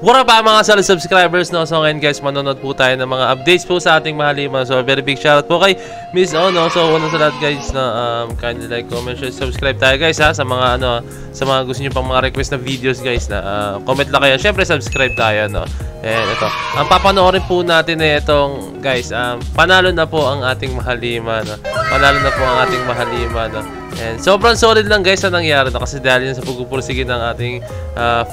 What up mga solid subscribers, no? So ngayon guys, manonood po tayo ng mga updates po sa ating mahaliman. So very big shoutout po kay Miss Ono. So una sa lahat guys na kindly like, comment, share, subscribe tayo guys ha. Sa mga sa mga gusto niyo pang mga request na videos guys na comment lang kayo. Syempre subscribe tayo, no. And ito, ang papanoorin po natin na itong guys, panalo na po ang ating mahaliman, no? Panalo na po ang ating mahaliman, no? And sobrang solid lang guys na nangyari na kasi dahil yun sa pagpupursige ng ating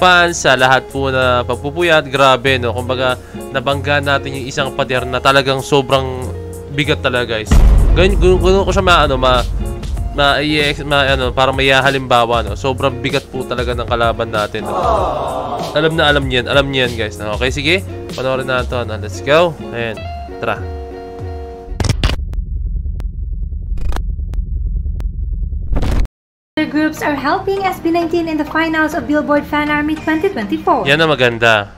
fans sa lahat po na pagpupuyat, grabe, no. Kumbaga nabangga natin yung isang pader na talagang sobrang bigat talaga guys. Ganun ko siya parang may halimbawa, no. Sobrang bigat po talaga ng kalaban natin, no. Alam niyan guys, no. Okay, sige, panoorin natin, no. Let's go. Ayan, tara. Groups are helping SB19 in the finals of Billboard Fan Army 2024. Yan na maganda.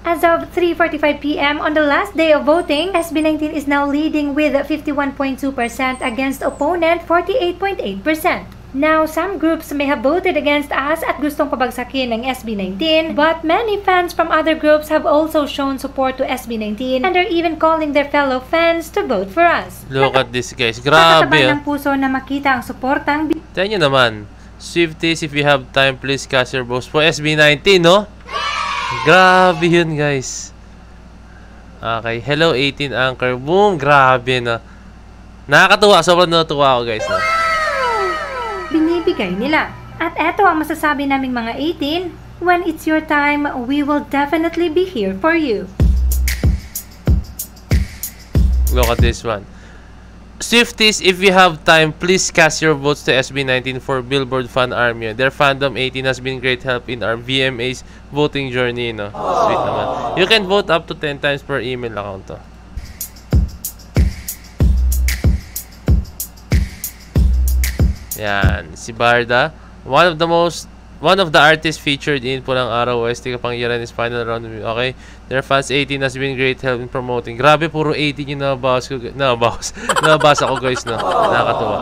As of 3:45 p.m. on the last day of voting, SB19 is now leading with 51.2% against opponent 48.8%. Now, some groups may have voted against us at gustong pabagsakin ng SB19, but many fans from other groups have also shown support to SB19 and are even calling their fellow fans to vote for us. Look at this guys, grabe. Nakakataba ng puso na makita ang suportang. Tayo nyo naman, Swifties, if you have time, please cast your votes for SB19, no? Grabe yun guys. Okay, hello 18 Anchor, boom, grabe na. Nakakatuwa, sobrang natuwa ako guys, no? Binibigay nila. At eto ang masasabi naming mga 18, when it's your time, we will definitely be here for you. Look at this one. Swifties, if you have time, please cast your votes to SB19 for Billboard Fan Army. Their fandom 18 has been great help in our VMA's voting journey, no? Sweet naman. You can vote up to 10 times per email account, to. Yan, si Barda, one of the artists featured in Pulang Araw OST Kapangyarihan is final round. Okay, their fans 18 has been great help in promoting. Grabe, puro 18 yung nabasa ko guys, no. Nakakatuwa.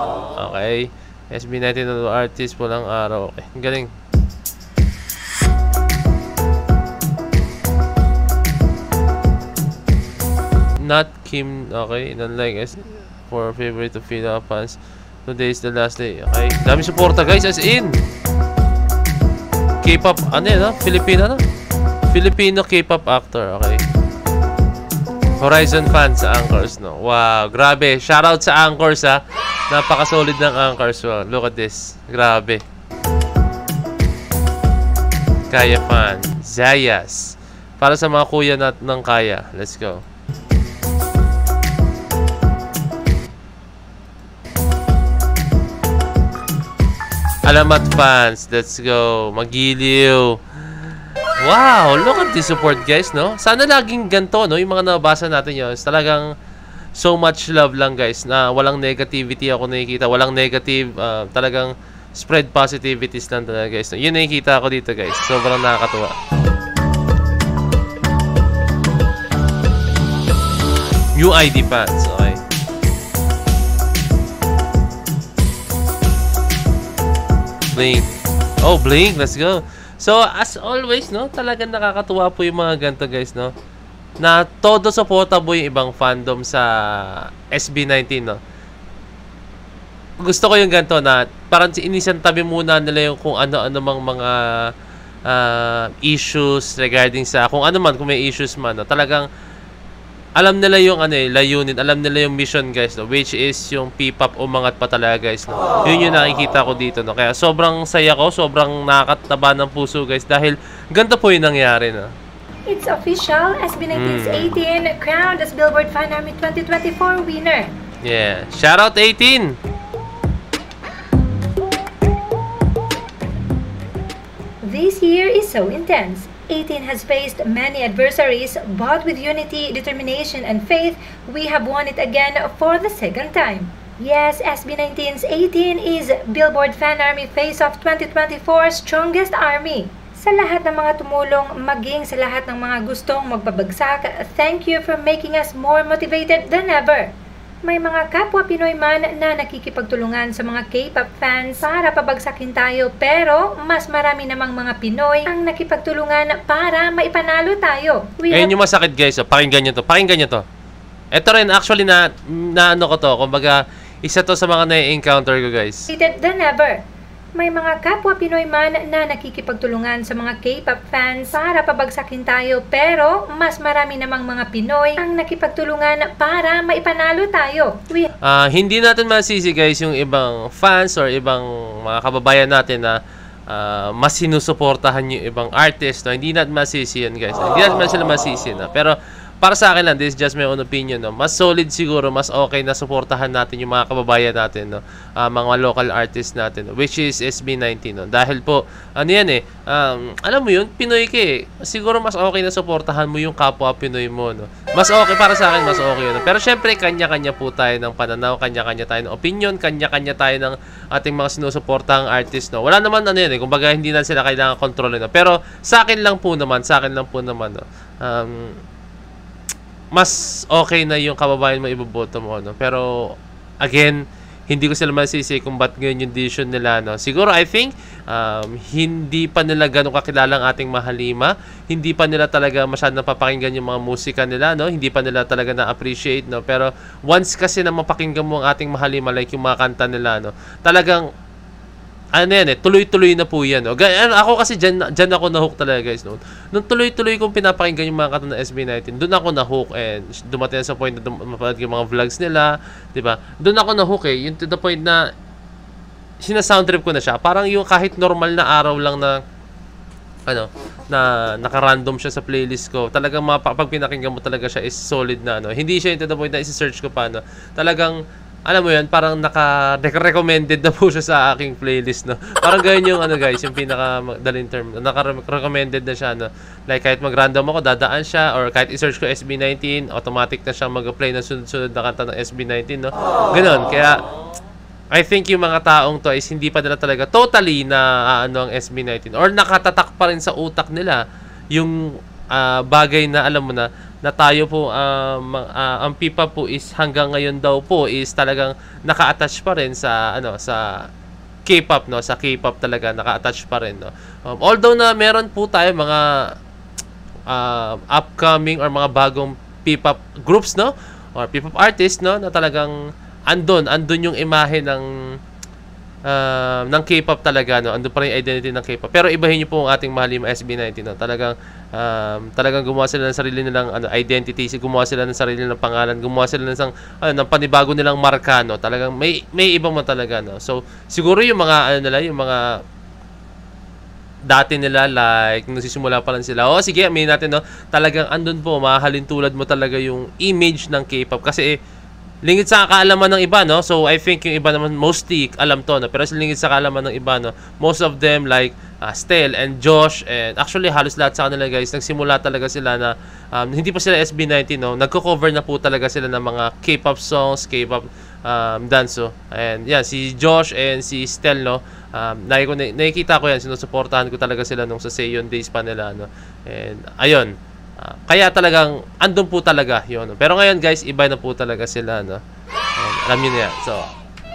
Okay, SB19 na artist Pulang Araw. Okay, galing. Not Kim, okay, unlike S for favorite to feed our fans. Today is the last day. Okay. Dami suporta guys, as in. K-pop, ano yun, no? Filipino K-pop actor. Okay. Horizon fans sa Anchors, no? Wow, grabe. Shoutout sa Anchors, ha. Napaka-solid ng Anchors. Wow. Look at this. Grabe. Kaya fan. Zayas. Para sa mga kuya ng Kaya. Let's go. Alamat fans, let's go. Magiliw. Wow, look at this support guys, no? Sana laging ganito, no? Yung mga nabasa natin yun. Talagang so much love lang guys. Na walang negativity ako nakikita. Walang negative. Talagang spread positivities lang talaga guys. Yun nakikita ako dito guys. Sobrang nakakatuwa. UID fans, okay. Blink. Oh, Blink. Let's go. So, as always, no? Talagang nakakatuwa po yung mga ganito, guys, no? Na todo suporta po yung ibang fandom sa SB19, no? Gusto ko yung ganito na parang inisan tabi muna nila yung kung ano-ano mang mga issues regarding sa kung ano man, kung may issues man, no? Talagang alam nila yung layunin, alam nila yung mission guys, no? Which is yung P-pop umangat pa talaga guys, no? Yun yung nakikita ko dito, no? Kaya sobrang saya ko, sobrang nakakataba ng puso guys dahil ganito po yung nangyari, no? It's official, SB19's 18 crowned as Billboard Fan Army 2024 winner. Yeah, shout out 18. This year is so intense. 18 has faced many adversaries, but with unity, determination, and faith, we have won it again for the second time. Yes, SB19's 18 is Billboard Fan Army Face Off 2024's strongest army. Sa lahat ng mga tumulong, maging sa lahat ng mga gustong magpabagsak, thank you for making us more motivated than ever. May mga kapwa Pinoy man na nakikipagtulungan sa mga K-pop fans para pabagsakin tayo, pero mas marami namang mga Pinoy ang nakipagtulungan para maipanalo tayo. Ngayon yung masakit guys, pakinggan nyo to. Pakinggan nyo to. Ito rin actually na ano ko to. Kumbaga, isa to sa mga na-encounter ko guys. Than ever. May mga kapwa Pinoy man na nakikipagtulungan sa mga K-pop fans para pabagsakin tayo, pero mas marami namang mga Pinoy ang nakipagtulungan para maipanalo tayo. Hindi natin masisi guys yung ibang fans or ibang mga kababayan natin na mas sinusuportahan yung ibang artist. No? Hindi natin masisi yan guys. Hindi natin sila masisi. No? Pero para sa akin lang, this is just my own opinion. No? Mas solid siguro, mas okay na suportahan natin yung mga kababayan natin, no? Mga local artists natin, no? Which is SB19. No? Dahil po, ano yan eh, alam mo yun, Pinoy ka eh. Siguro mas okay na suportahan mo yung kapwa Pinoy mo. No? Mas okay, para sa akin, mas okay yun. No? Pero syempre, kanya-kanya po tayo ng pananaw, kanya-kanya tayo ng opinion, kanya-kanya tayo ng ating mga sinusuportahang artist. No? Wala naman ano yan eh, kumbaga hindi na sila kailangan kontrolin. No? Pero sa akin lang po naman, no? Mas okay na yung kababayan mo iboboto mo, no? Pero again, hindi ko sila masisi kung ba't ngayon yung decision nila, no? Siguro I think hindi pa nila ganun kakilala ang ating Mahalima, hindi pa nila talaga masyadong napapakinggan yung mga musika nila, no? Hindi pa nila talaga na-appreciate, no? Pero once kasi na mapakinggan mo ang ating Mahalima, like yung mga kanta nila, no? Talagang ano yan eh, tuloy-tuloy na po yan. No? Ako kasi dyan ako na-hook talaga guys. No? Nung tuloy-tuloy kong pinapakinggan yung mga kanta ng SB19, doon ako na-hook and dumating sa point na mapanood yung mga vlogs nila. Diba? Doon ako na-hook eh. Yung to the point na sinasoundtrip ko na siya. Parang yung kahit normal na araw lang na ano, na naka-random siya sa playlist ko. Talagang pag pinakinggan mo talaga siya is solid na. No? Hindi siya yung to the point na isi-search ko pa. No? Talagang alam mo yan, parang naka-recommended na po siya sa aking playlist, no? Parang ganyan yung, ano guys, yung pinaka-madaling term. Naka-recommended na siya, no? Like, kahit mag-random ako, dadaan siya, or kahit i-search ko SB19, automatic na siya mag-play na sunod-sunod na kanta ng SB19, no? Ganon. Kaya, I think yung mga taong to is hindi pa nila talaga totally na ano ang SB19, or nakatatak pa rin sa utak nila yung bagay na, alam mo na tayo po, ang pipa po is hanggang ngayon daw po is talagang naka-attach pa rin sa ano, sa K-pop, no? Sa K-pop talaga naka-attach pa rin, no? Although na meron po tayo mga upcoming or mga bagong P-pop groups, no? Or P-pop artists, no? Na talagang andun yung imahe ng K-pop talaga, no? Andun pa rin yung identity ng K-pop. Pero ibahin niyo po ang ating Mahalima SB19, no? Talagang gumawa sila ng sarili nilang identity, gumawa sila ng sarili nilang pangalan, gumawa sila ng panibago nilang marka, no? Talagang may iba mo talaga, no? So siguro yung mga yung mga dati nila, like nung sisimula pa lang sila, sige, aminin natin, no? Talagang andun po, mahalin tulad mo talaga yung image ng K-pop kasi lingid sa kaalaman ng iba, no? So I think yung iba naman mostly alam to, no? Pero lingid sa kaalaman ng iba, no? Most of them like Stel and Josh, and actually halos lahat sa kanila guys, nagsimula talaga sila na hindi pa sila SB19, no? Nagko-cover na po talaga sila ng mga K-pop songs, K-pop dance, so. And yeah, si Josh and si Stel, no? Nakikita ko yan, sinusuportahan ko talaga sila nung sa Seon days pa nila, no? And ayun, kaya talagang andun po talaga yun. Pero ngayon guys, iba na po talaga sila, no? Alam niyo na yan. So,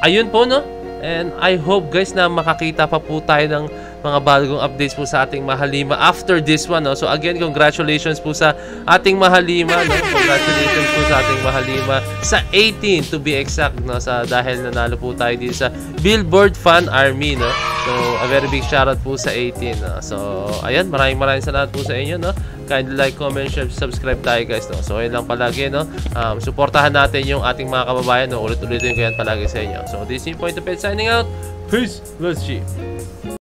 ayun po, no? And I hope guys na makakita pa po tayo ng mga bagong updates po sa ating Mahalima after this one, no? So again, congratulations po sa ating Mahalima, no? Congratulations po sa ating Mahalima sa 18 to be exact, no? Dahil nanalo po tayo dito sa Billboard Fan Army, no? So a very big shoutout po sa 18, no? So ayan, maraming salamat po sa inyo, no? Kindly like, comment, share, subscribe tayo guys, no? So ayun lang palagi, no? Suportahan natin yung ating mga kababayan, no? Ulit-ulitin ko yan palagi sa inyo. So this is Point of Pet signing out. Peace. Let's see.